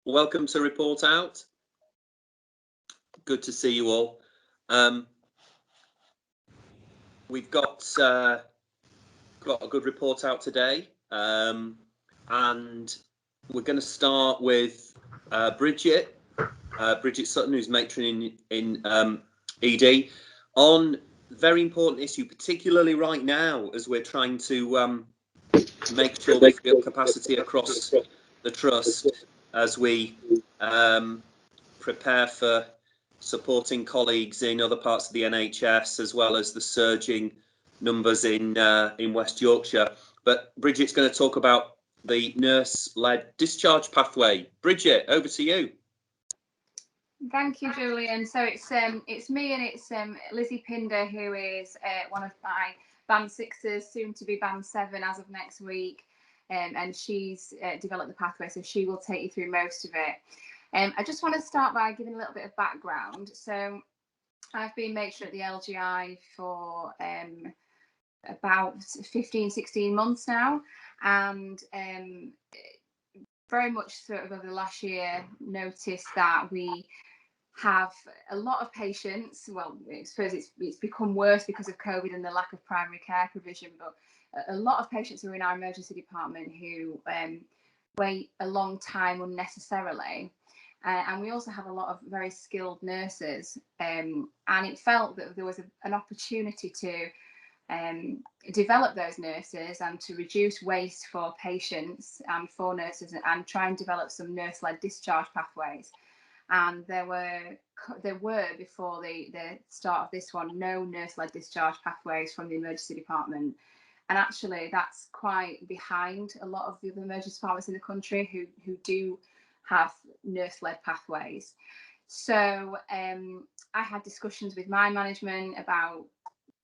Welcome to Report Out. Good to see you all. We've got a good report out today, and we're going to start with Bridget Sutton, who's matron in ED, on a very important issue, particularly right now as we're trying to make sure we free up capacity across the trust as we prepare for supporting colleagues in other parts of the NHS, as well as the surging numbers in West Yorkshire. But Bridget's going to talk about the nurse-led discharge pathway. Bridget, over to you. Thank you, Julian. So it's me and it's Lizzie Pinder, who is one of my band sixes, soon to be band 7 as of next week, and she's developed the pathway, so she will take you through most of it. I just want to start by giving a little bit of background. So I've been matron at the LGI for about 15-16 months now, and very much sort of over the last year noticed that we have a lot of patients. Well, I suppose it's become worse because of COVID and the lack of primary care provision, but a lot of patients who are in our emergency department who wait a long time unnecessarily. And we also have a lot of very skilled nurses, and it felt that there was an opportunity to develop those nurses and to reduce waste for patients and for nurses, and try and develop some nurse-led discharge pathways. And there were before the start of this one no nurse-led discharge pathways from the emergency department, and actually that's quite behind a lot of the other emergency departments in the country who do have nurse-led pathways. So I had discussions with my management about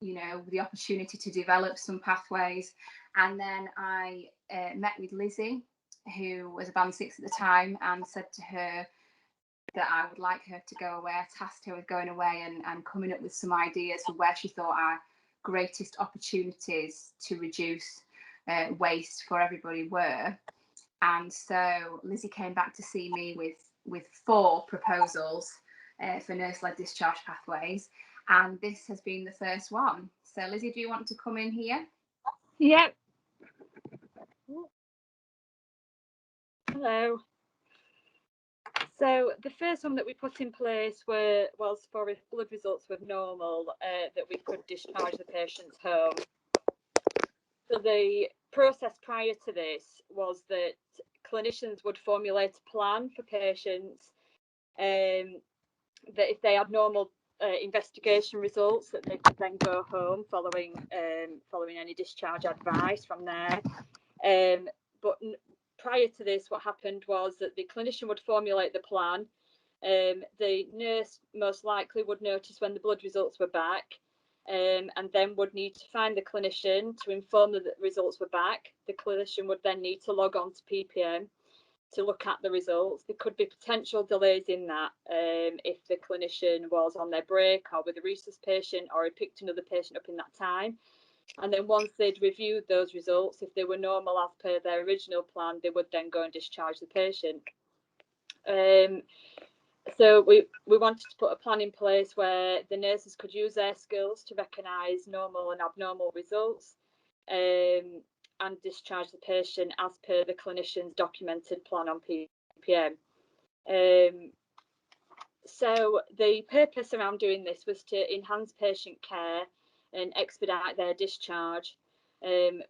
the opportunity to develop some pathways, and then I met with Lizzie, who was a band 6 at the time, and said to her that I would like her to go away. I tasked her with going away and coming up with some ideas for where she thought our greatest opportunities to reduce waste for everybody were. And so Lizzie came back to see me with 4 proposals for nurse-led discharge pathways, and this has been the first one. So Lizzie, do you want to come in here? Yep. Hello. So the first one that we put in place was for if blood results were normal, that we could discharge the patients home. So the process prior to this was that clinicians would formulate a plan for patients, that if they had normal investigation results, that they could then go home following any discharge advice from there. But prior to this, what happened was that the clinician would formulate the plan. The nurse most likely would notice when the blood results were back, and then would need to find the clinician to inform them that the results were back. The clinician would then need to log on to PPM to look at the results. There could be potential delays in that if the clinician was on their break or with a rhesus patient, or had picked another patient up in that time. And then once they'd reviewed those results, if they were normal as per their original plan, they would then go and discharge the patient. So we wanted to put a plan in place where the nurses could use their skills to recognise normal and abnormal results, and discharge the patient as per the clinician's documented plan on PPM. So the purpose around doing this was to enhance patient care and expedite their discharge,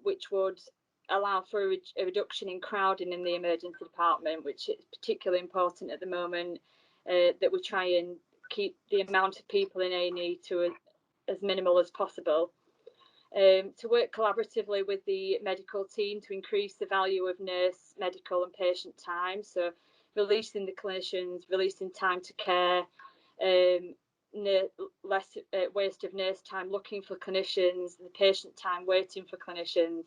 which would allow for a reduction in crowding in the emergency department, which is particularly important at the moment, that we try and keep the amount of people in A&E to as minimal as possible. To work collaboratively with the medical team to increase the value of nurse, medical and patient time, so releasing the clinicians, releasing time to care, less waste of nurse time looking for clinicians, the patient time waiting for clinicians,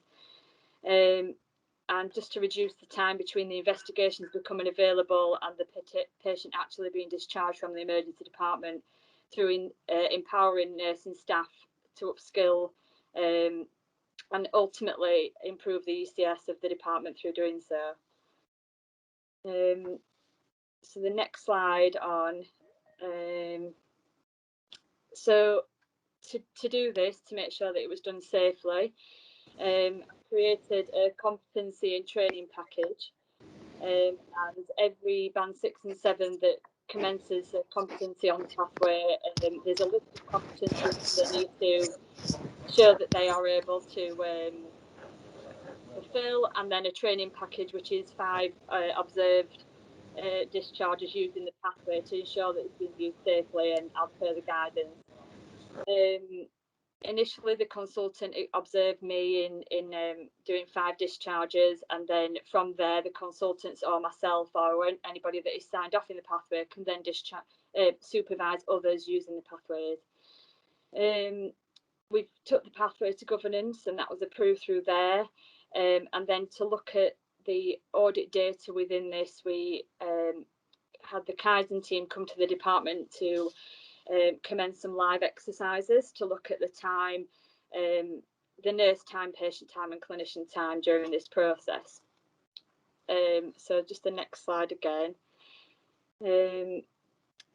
and just to reduce the time between the investigations becoming available and the patient actually being discharged from the emergency department, through empowering nursing staff to upskill and ultimately improve the ECS of the department through doing so. So the next slide on. So to do this, to make sure that it was done safely, I created a competency and training package, and every band 6 and 7 that commences a competency on the pathway, there's a list of competencies that need to show that they are able to fulfill, and then a training package which is 5 observed discharges using the pathway to ensure that it's being used safely and as per the guidance. Initially, the consultant observed me in doing 5 discharges, and then from there, the consultants or myself or anybody that is signed off in the pathway can then supervise others using the pathways. We took the pathway to governance, and that was approved through there. And then to look at the audit data within this, we had the Kaizen team come to the department to commence some live exercises to look at the time, the nurse time, patient time and clinician time during this process. So just the next slide again.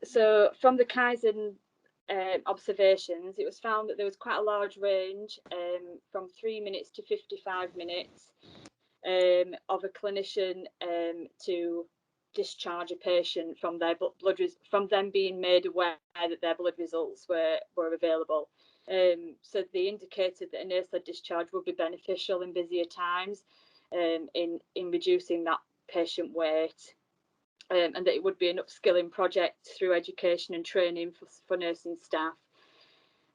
So from the Kaizen observations, it was found that there was quite a large range from 3 minutes to 55 minutes of a clinician to discharge a patient from their from them being made aware that their blood results were available. So they indicated that a nurse-led discharge would be beneficial in busier times in reducing that patient wait, and that it would be an upskilling project through education and training for nursing staff.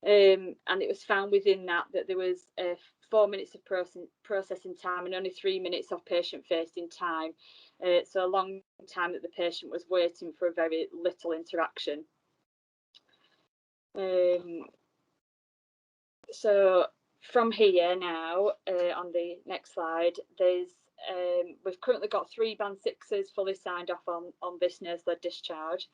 And it was found within that there was 4 minutes of processing time and only 3 minutes of patient-facing time. So a long time that the patient was waiting for a very little interaction. So from here now, on the next slide, we've currently got 3 band 6s fully signed off on this nurse-led discharge.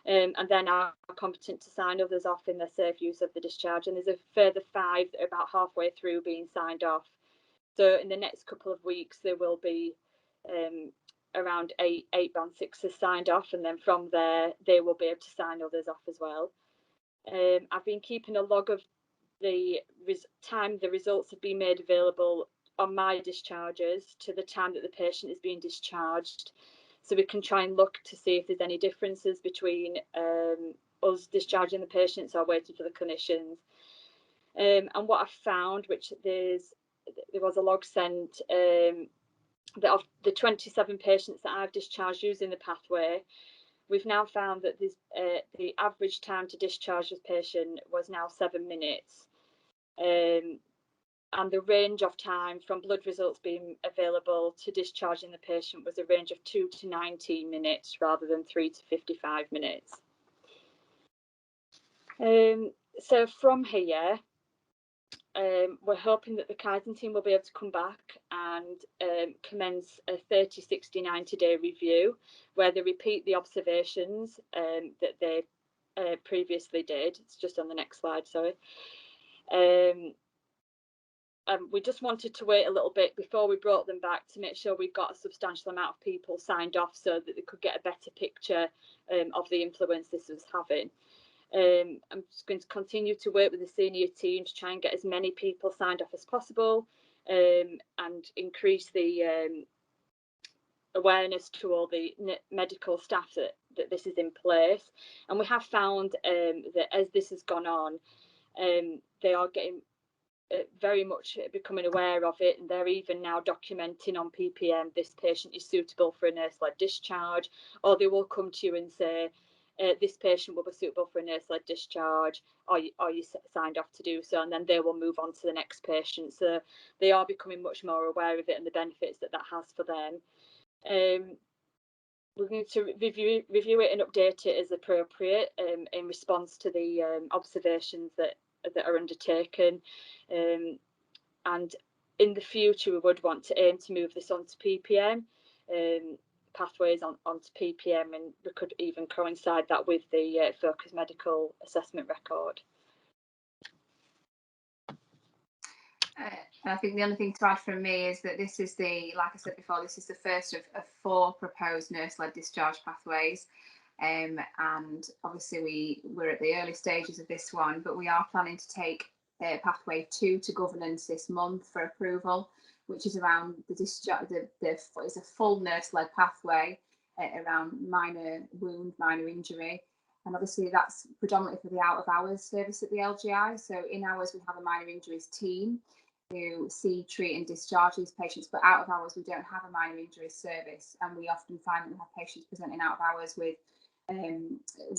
And then are competent to sign others off in their safe use of the discharge. And there's a further 5 that are about halfway through being signed off. So in the next couple of weeks, there will be around 8 band 6s signed off. And then from there, they will be able to sign others off as well. I've been keeping a log of the time the results have been made available on my discharges to the time that the patient is being discharged. So we can try and look to see if there's any differences between us discharging the patients or waiting for the clinicians. And what I've found, which there was a log sent, that of the 27 patients that I've discharged using the pathway, we've now found that the average time to discharge this patient was now 7 minutes. And the range of time from blood results being available to discharging the patient was a range of 2 to 19 minutes rather than 3 to 55 minutes. So from here, we're hoping that the Kaizen team will be able to come back and commence a 30, 60, 90-day review where they repeat the observations that they previously did. It's just on the next slide, sorry. We just wanted to wait a little bit before we brought them back to make sure we got a substantial amount of people signed off so that they could get a better picture of the influence this was having. I'm just going to continue to work with the senior team to try and get as many people signed off as possible and increase the awareness to all the medical staff that this is in place. And we have found that as this has gone on, they are getting very much becoming aware of it, and they're even now documenting on PPM this patient is suitable for a nurse-led discharge, or they will come to you and say this patient will be suitable for a nurse-led discharge, or you signed off to do so, and then they will move on to the next patient. So they are becoming much more aware of it and the benefits that has for them. We're going to review it and update it as appropriate in response to the observations that are undertaken, and in the future we would want to aim to move this onto PPM, pathways onto PPM, and we could even coincide that with the focus medical assessment record. And I think the only thing to add from me is that this is like I said before, this is the first of 4 proposed nurse-led discharge pathways. And obviously we're at the early stages of this one, but we are planning to take pathway 2 to governance this month for approval, which is around the discharge. It's a full nurse-led pathway around minor wound, minor injury. And obviously that's predominantly for the out of hours service at the LGI. So in hours, we have a minor injuries team who see, treat and discharge these patients, but out of hours, we don't have a minor injuries service. And we often find that we have patients presenting out of hours with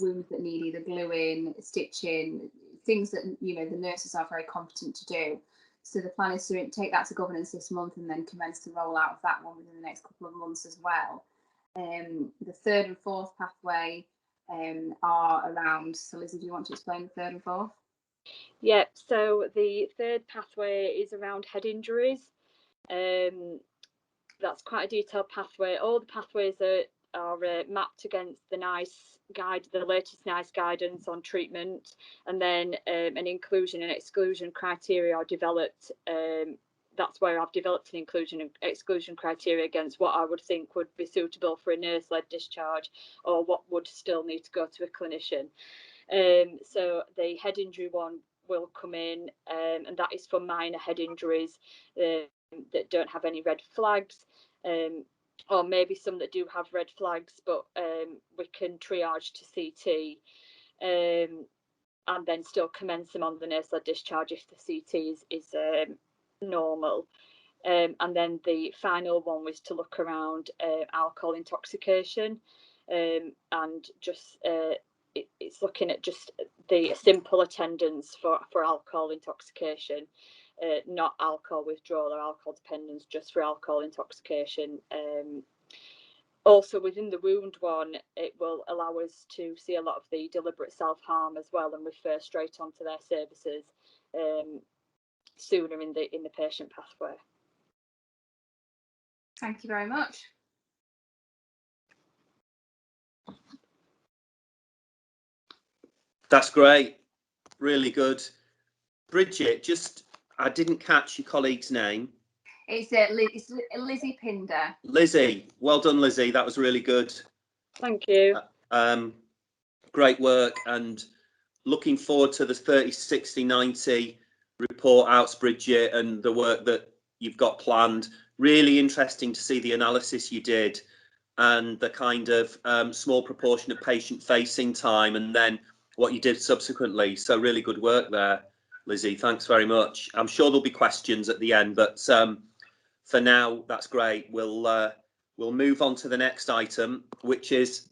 wounds that need either gluing, stitching, things that, you know, the nurses are very competent to do. So the plan is to take that to governance this month and then commence the rollout of that one within the next couple of months as well. The 3rd and 4th pathway are around. So Lizzie, do you want to explain the 3rd and 4th? Yeah, so the 3rd pathway is around head injuries. That's quite a detailed pathway. All the pathways are mapped against the latest NICE guidance on treatment, and then an inclusion and exclusion criteria are developed. That's where I've developed an inclusion and exclusion criteria against what I would think would be suitable for a nurse-led discharge, or what would still need to go to a clinician. So the head injury one will come in, and that is for minor head injuries that don't have any red flags, or maybe some that do have red flags, but we can triage to CT, and then still commence them on the nurse-led discharge if the CT is normal. And then the final one was to look around alcohol intoxication, and just it's looking at just the simple attendance for alcohol intoxication, not alcohol withdrawal or alcohol dependence, just for alcohol intoxication. Also within the wound one, it will allow us to see a lot of the deliberate self-harm as well, and refer straight onto their services sooner in the patient pathway. Thank you very much. That's great. Really good. Bridget, I didn't catch your colleague's name. It's Lizzie Pinder. Lizzie. Well done, Lizzie. That was really good. Thank you. Great work, and looking forward to the 30, 60, 90 report outs, Bridget, and the work that you've got planned. Really interesting to see the analysis you did and the kind of small proportion of patient-facing time, and then what you did subsequently. So really good work there, Lizzie. Thanks very much. I'm sure there'll be questions at the end, but for now, that's great. We'll move on to the next item, which is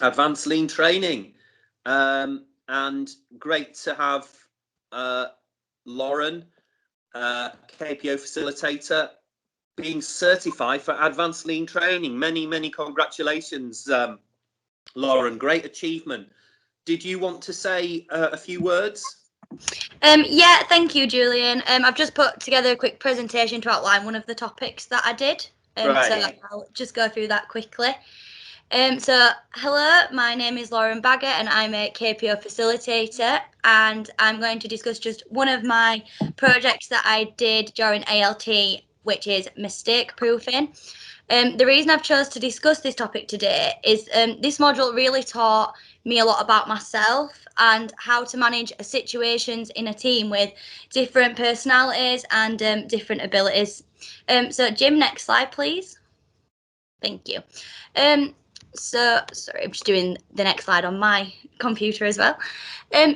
advanced lean training. And great to have Lauren, KPO facilitator, being certified for advanced lean training. Many congratulations, Lauren. Great achievement. Did you want to say a few words? Yeah, thank you, Julian. I've just put together a quick presentation to outline one of the topics that I did. Right. So I'll just go through that quickly. So hello, my name is Lauren Baggett and I'm a KPO facilitator, and I'm going to discuss just one of my projects that I did during ALT, which is mistake proofing. The reason I've chose to discuss this topic today is this module really taught me a lot about myself and how to manage situations in a team with different personalities and different abilities. So Jim, next slide, please. Thank you. So sorry, I'm just doing the next slide on my computer as well.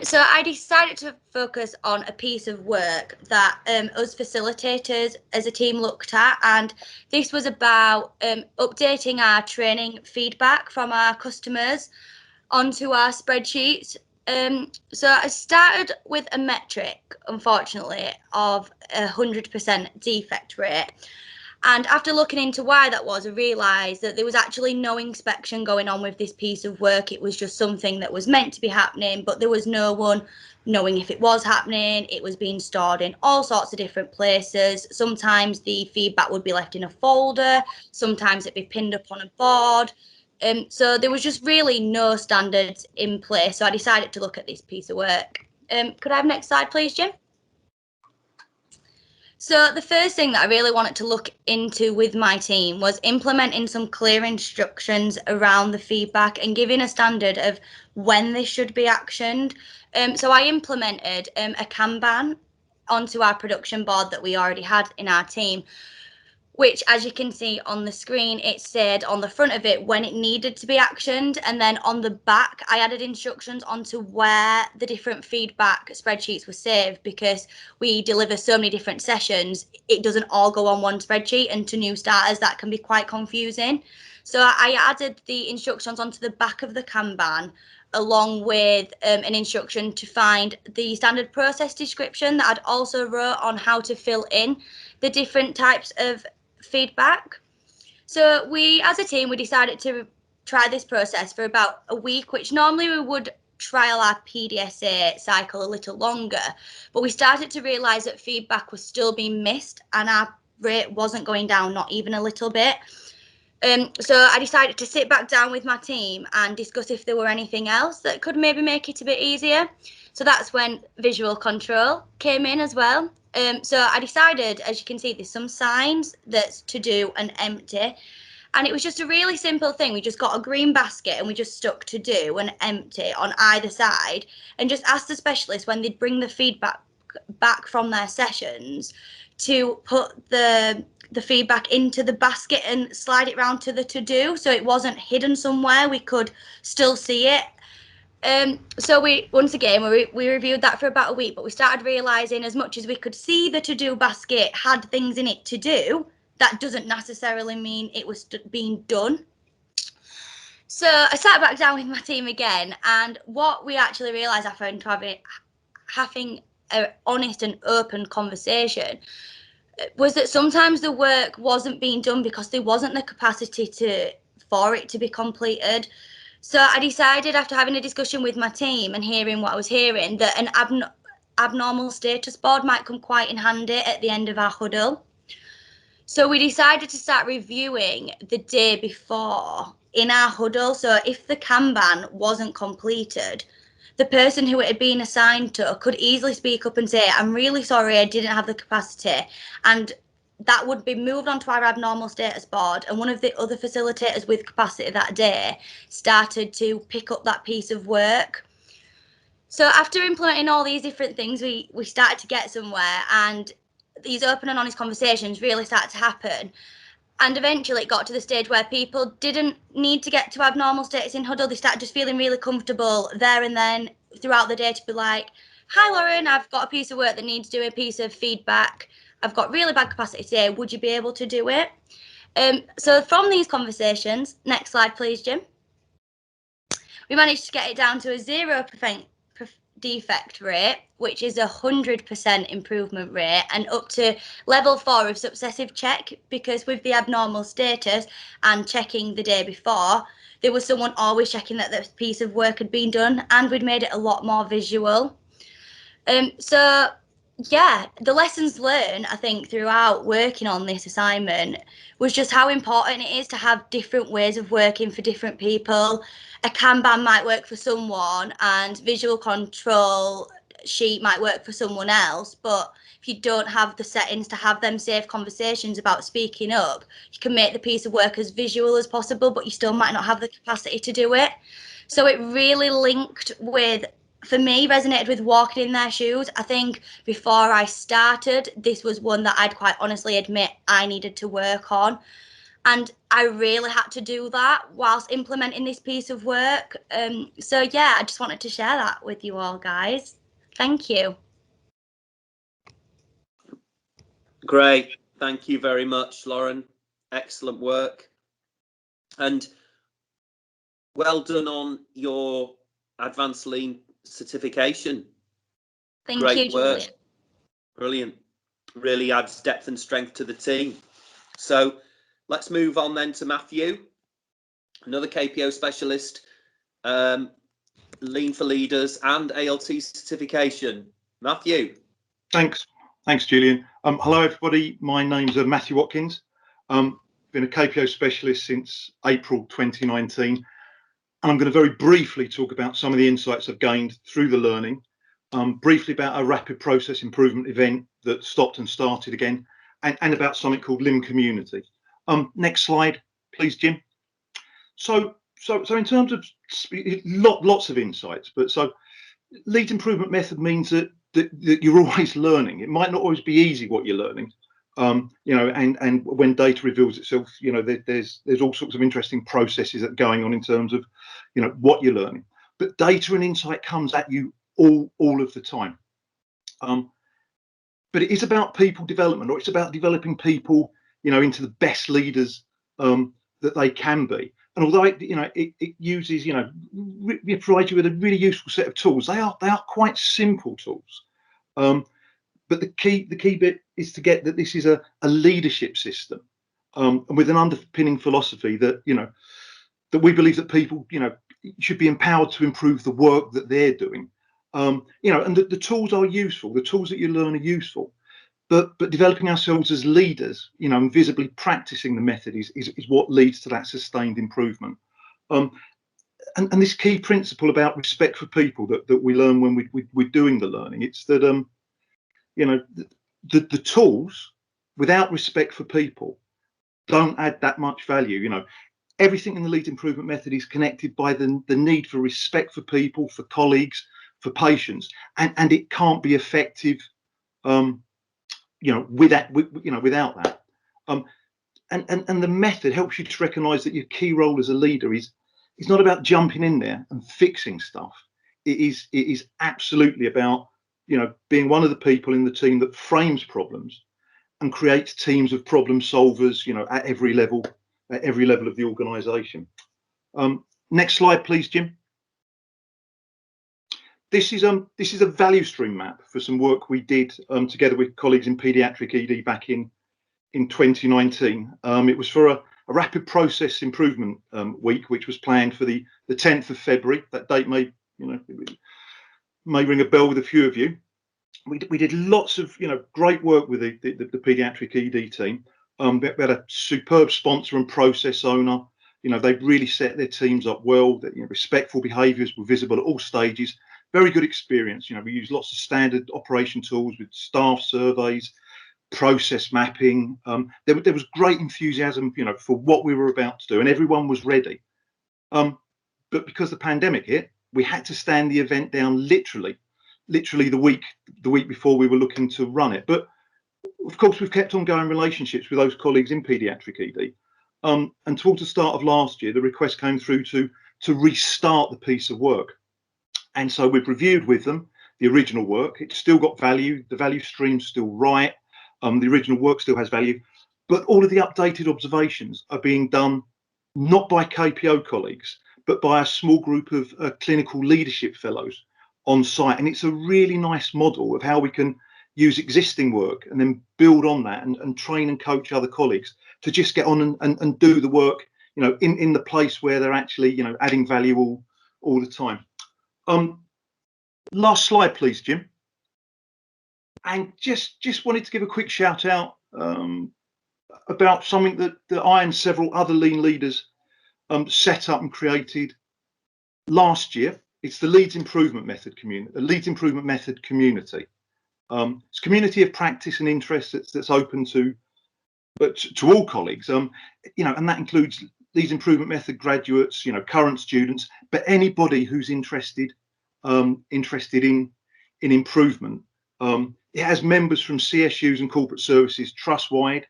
So I decided to focus on a piece of work that us facilitators as a team looked at, and this was about updating our training feedback from our customers onto our spreadsheets. So I started with a metric, unfortunately, of 100% defect rate. And after looking into why that was, I realised that there was actually no inspection going on with this piece of work. It was just something that was meant to be happening, but there was no one knowing if it was happening. It was being stored in all sorts of different places. Sometimes the feedback would be left in a folder. Sometimes it'd be pinned up on a board. So there was just really no standards in place. So I decided to look at this piece of work. Could I have next slide, please, Jim? So the first thing that I really wanted to look into with my team was implementing some clear instructions around the feedback and giving a standard of when this should be actioned. So I implemented a Kanban onto our production board that we already had in our team, which, as you can see on the screen, it said on the front of it when it needed to be actioned, and then on the back I added instructions onto where the different feedback spreadsheets were saved, because we deliver so many different sessions, it doesn't all go on one spreadsheet, and to new starters that can be quite confusing. So I added the instructions onto the back of the Kanban, along with an instruction to find the standard process description that I'd also wrote on how to fill in the different types of feedback. So we, as a team, we decided to try this process for about a week, which normally we would trial our PDSA cycle a little longer, but we started to realise that feedback was still being missed and our rate wasn't going down, not even a little bit. So I decided to sit back down with my team and discuss if there were anything else that could maybe make it a bit easier. So that's when visual control came in as well. So I decided, as you can see, there's some signs that's to do and empty. And it was just a really simple thing. We just got a green basket and we just stuck to do and empty on either side, and just asked the specialist when they'd bring the feedback back from their sessions to put the feedback into the basket and slide it round to the to do, so it wasn't hidden somewhere, we could still see it. So we reviewed that for about a week, but we started realising as much as we could see the to do basket had things in it to do, that doesn't necessarily mean it was being done. So I sat back down with my team again, and what we actually realised after having an honest and open conversation was that sometimes the work wasn't being done because there wasn't the capacity for it to be completed. So I decided, after having a discussion with my team and hearing what I was hearing, that an abnormal status board might come quite in handy at the end of our huddle. So we decided to start reviewing the day before in our huddle. So if the Kanban wasn't completed, the person who it had been assigned to could easily speak up and say, I'm really sorry, I didn't have the capacity. And that would be moved onto our abnormal status board, and one of the other facilitators with capacity that day started to pick up that piece of work. So after implementing all these different things, we started to get somewhere, and these open and honest conversations really started to happen. And eventually it got to the stage where people didn't need to get to abnormal status in huddle. They started just feeling really comfortable there and then throughout the day to be like, hi Lauren, I've got a piece of work that needs doing, a piece of feedback. I've got really bad capacity today. Would you be able to do it? So from these conversations, next slide please, Jim. We managed to get it down to a 0% defect rate, which is 100% improvement rate, and up to level 4 of successive check, because with the abnormal status and checking the day before, there was someone always checking that the piece of work had been done, and we'd made it a lot more visual. So yeah, the lessons learned, I think, throughout working on this assignment was just how important it is to have different ways of working for different people. A Kanban might work for someone and visual control sheet might work for someone else, but if you don't have the settings to have them safe conversations about speaking up, you can make the piece of work as visual as possible, but you still might not have the capacity to do it. So it really linked with, for me, resonated with walking in their shoes. I think before I started, this was one that I'd quite honestly admit I needed to work on. And I really had to do that whilst implementing this piece of work. So yeah, I just wanted to share that with you all, guys. Thank you. Great. Thank you very much, Lauren. Excellent work. And well done on your advanced lean certification. Thank Great you, work. Julia. Brilliant. Really adds depth and strength to the team. So let's move on then to Matthew, another KPO specialist, Lean for Leaders and ALT certification. Matthew. Thanks, Julian. Hello, everybody. My name's Matthew Watkins. Been a KPO specialist since April 2019. And I'm going to very briefly talk about some of the insights I've gained through the learning, briefly about a rapid process improvement event that stopped and started again, and about something called Limb Community. Next slide, please, Jim. So in terms of lots of insights, but so Leeds improvement method means that you're always learning. It might not always be easy what you're learning, you know, and when data reveals itself, you know, there's all sorts of interesting processes that are going on in terms of, you know, what you're learning. But data and insight comes at you all of the time. But it is about people development, or it's about developing people, you know, into the best leaders that they can be. And although it uses, you know, it provides you with a really useful set of tools, they are quite simple tools. But the key bit is to get that this is a leadership system, and with an underpinning philosophy that, you know, that we believe that people, you know, should be empowered to improve the work that they're doing. You know, and the tools are useful. The tools that you learn are useful. But developing ourselves as leaders, you know, and visibly practicing the method is what leads to that sustained improvement. And this key principle about respect for people that we learn when we're doing the learning, it's that you know, the tools without respect for people don't add that much value. You know, everything in the Leeds improvement method is connected by the need for respect for people, for colleagues, for patients, and it can't be effective. You know, without that, and the method helps you to recognise that your key role as a leader is not about jumping in there and fixing stuff. It is absolutely about, you know, being one of the people in the team that frames problems and creates teams of problem solvers, you know, at every level of the organisation. Next slide, please, Jim. This is a value stream map for some work we did together with colleagues in paediatric ED back in 2019. It was for a rapid process improvement week, which was planned for the 10th of February. That date may ring a bell with a few of you. We did lots of, you know, great work with the paediatric ED team. We had a superb sponsor and process owner. You know, they really set their teams up well. That, you know, respectful behaviours were visible at all stages. Very good experience. You know, we used lots of standard operation tools with staff surveys, process mapping. There was great enthusiasm, you know, for what we were about to do, and everyone was ready. But because the pandemic hit, we had to stand the event down literally the week before we were looking to run it. But of course, we've kept ongoing relationships with those colleagues in paediatric ED. And towards the start of last year, the request came through to restart the piece of work. And so we've reviewed with them the original work. It's still got value. The value stream's still right. The original work still has value. But all of the updated observations are being done not by KPO colleagues, but by a small group of clinical leadership fellows on site. And it's a really nice model of how we can use existing work and then build on that and train and coach other colleagues to just get on and do the work, you know, in the place where they're actually, you know, adding value all the time. Last slide, please, Jim. And just wanted to give a quick shout out about something that I and several other lean leaders set up and created last year. It's the Leeds Improvement Method community. The Leeds Improvement Method community. It's a community of practice and interest that's open to all colleagues. You know, and that includes Leeds Improvement Method graduates, you know, current students, but anybody who's interested in improvement. It has members from CSUs and corporate services trust-wide.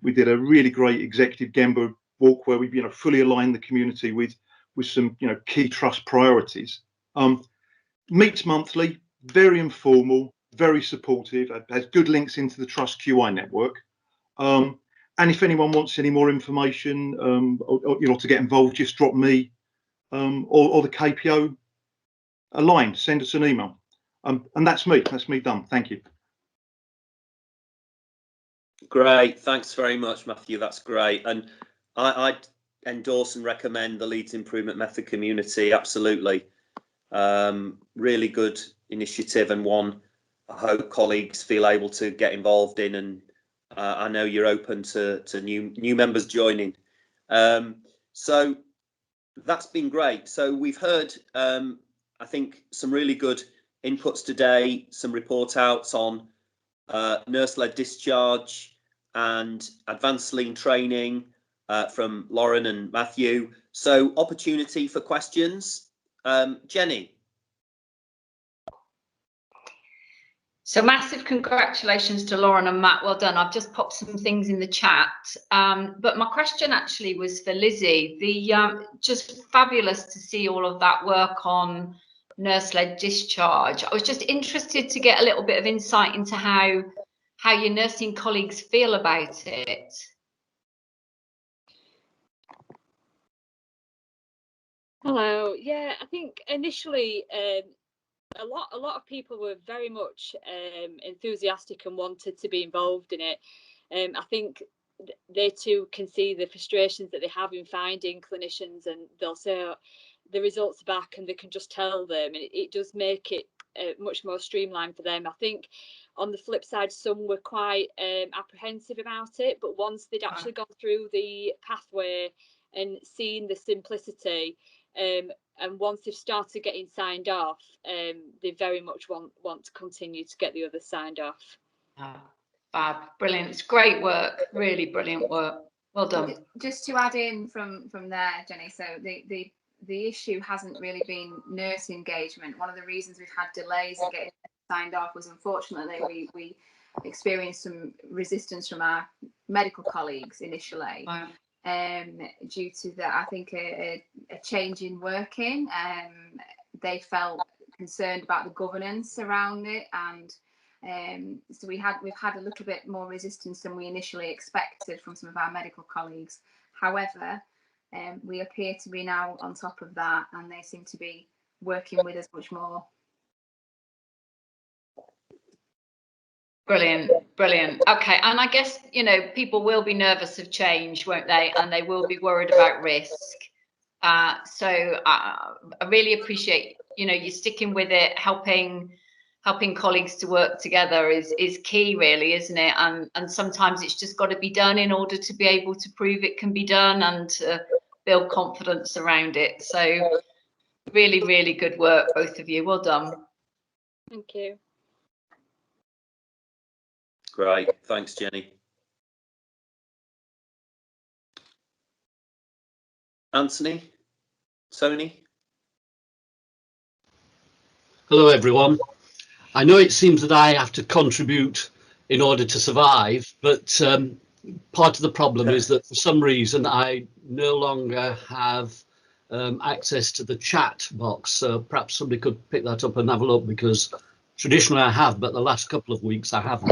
We did a really great executive Gemba walk where we, you know, fully aligned the community with some, you know, key trust priorities. Meets monthly, very informal, very supportive, has good links into the Trust QI network. And if anyone wants any more information or you know, to get involved, just drop me or the KPO a line, send us an email. And that's me done. Thank you. Great, thanks very much, Matthew. That's great. And I'd endorse and recommend the Leeds Improvement Method community. Absolutely. Really good initiative, and one I hope colleagues feel able to get involved in, and I know you're open to new members joining. So that's been great. So we've heard I think some really good inputs today, some report outs on nurse-led discharge and advanced lean training from Lauren and Matthew. So opportunity for questions. Jenny. So massive congratulations to Lauren and Matt. Well done. I've just popped some things in the chat. But my question actually was for Lizzie. Just fabulous to see all of that work on nurse-led discharge. I was just interested to get a little bit of insight into how your nursing colleagues feel about it. Hello. Yeah, I think initially a lot of people were very much enthusiastic and wanted to be involved in it. I think they too can see the frustrations that they have in finding clinicians, and they'll say the results are back and they can just tell them, and it does make it much more streamlined for them. I think on the flip side, some were quite apprehensive about it, but once they'd actually gone through the pathway and seen the simplicity, and once they've started getting signed off, they very much want to continue to get the others signed off. Fab, brilliant. It's great work, really brilliant work. Well done. Just to add in from there, Jenny, so the issue hasn't really been nurse engagement. One of the reasons we've had delays in getting signed off was, unfortunately, we experienced some resistance from our medical colleagues initially. Wow. Due to that, I think a change in working. They felt concerned about the governance around it, and so we've had a little bit more resistance than we initially expected from some of our medical colleagues. However, we appear to be now on top of that, and they seem to be working with us much more. Brilliant. Okay, and I guess, people will be nervous of change, won't they? And they will be worried about risk. So I really appreciate, you sticking with it, helping colleagues to work together is key, really, isn't it? And sometimes it's just got to be done in order to be able to prove it can be done and to build confidence around it. So really, really good work, both of you. Well done. Thank you. Great, thanks, Jenny. Anthony, Tony. Hello, everyone. I know it seems that I have to contribute in order to survive, but part of the problem is that for some reason I no longer have access to the chat box. So perhaps somebody could pick that up and have a look, because traditionally I have, but the last couple of weeks I haven't.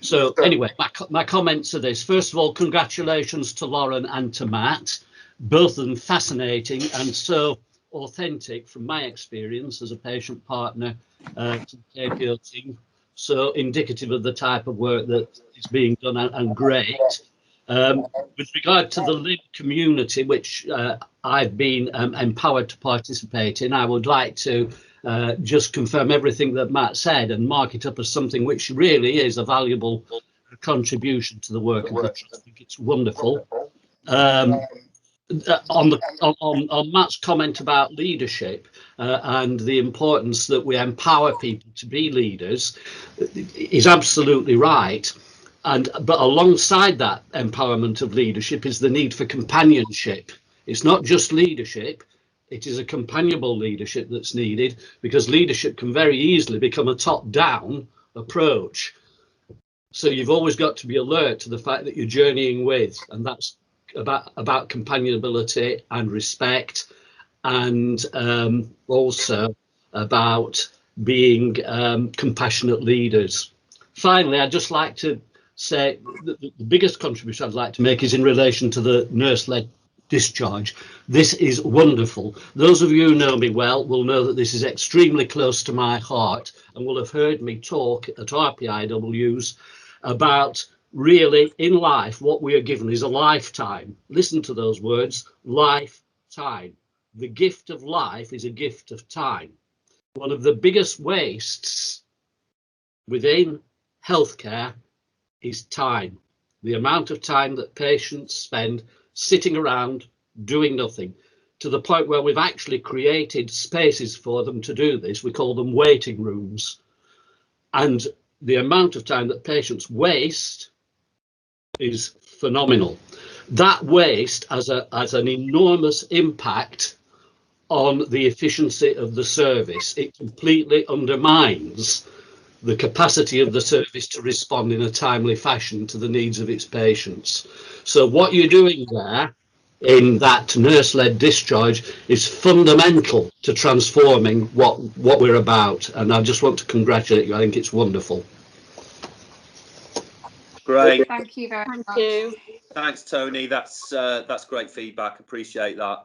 So anyway, my comments are this. First of all, congratulations to Lauren and to Matt, both of them fascinating and so authentic from my experience as a patient partner to the KPO team. So indicative of the type of work that is being done, and great. With regard to the LIB community, which I've been empowered to participate in, I would like to just confirm everything that Matt said and mark it up as something which really is a valuable contribution to the work of the trust. I think it's wonderful. On Matt's comment about leadership and the importance that we empower people to be leaders is absolutely right. But alongside that empowerment of leadership is the need for companionship. It's not just leadership, it is a companionable leadership that's needed, because leadership can very easily become a top-down approach. So you've always got to be alert to the fact that you're journeying with, and that's about companionability and respect, and also about being compassionate leaders. Finally, I'd just like to say that the biggest contribution I'd like to make is in relation to the nurse-led discharge. This is wonderful. Those of you who know me well will know that this is extremely close to my heart, and will have heard me talk at RPIWs about really in life what we are given is a lifetime. Listen to those words, lifetime. The gift of life is a gift of time. One of the biggest wastes within healthcare is time. The amount of time that patients spend sitting around doing nothing. to the point where we've actually created spaces for them to do this. We call them waiting rooms. And the amount of time that patients waste is phenomenal. That waste has an enormous impact on the efficiency of the service. It completely undermines the capacity of the service to respond in a timely fashion to the needs of its patients. So what you're doing there in that nurse-led discharge is fundamental to transforming what we're about. And I just want to congratulate you. I think it's wonderful. Great. Thank you very Thank much. you. Thanks, Tony. That's great feedback. Appreciate that.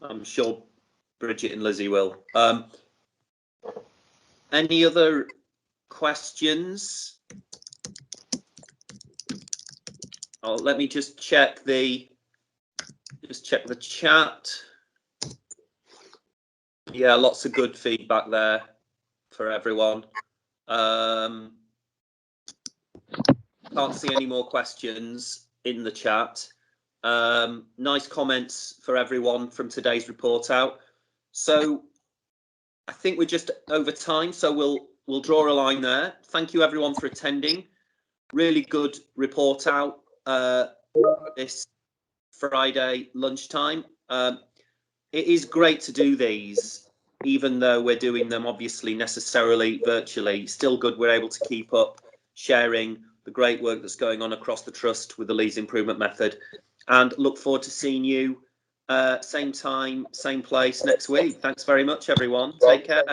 I'm sure Bridget and Lizzie will. Any other questions? Oh, let me just check the chat. Yeah, lots of good feedback there for everyone. Can't see any more questions in the chat. Nice comments for everyone from today's report out. So I think we're just over time, so we'll draw a line there. Thank you everyone for attending. Really good report out this Friday lunchtime. It is great to do these, even though we're doing them obviously necessarily virtually. Still good we're able to keep up sharing the great work that's going on across the trust with the Leeds Improvement Method, and look forward to seeing you same time, same place next week. Thanks very much, everyone. Take care.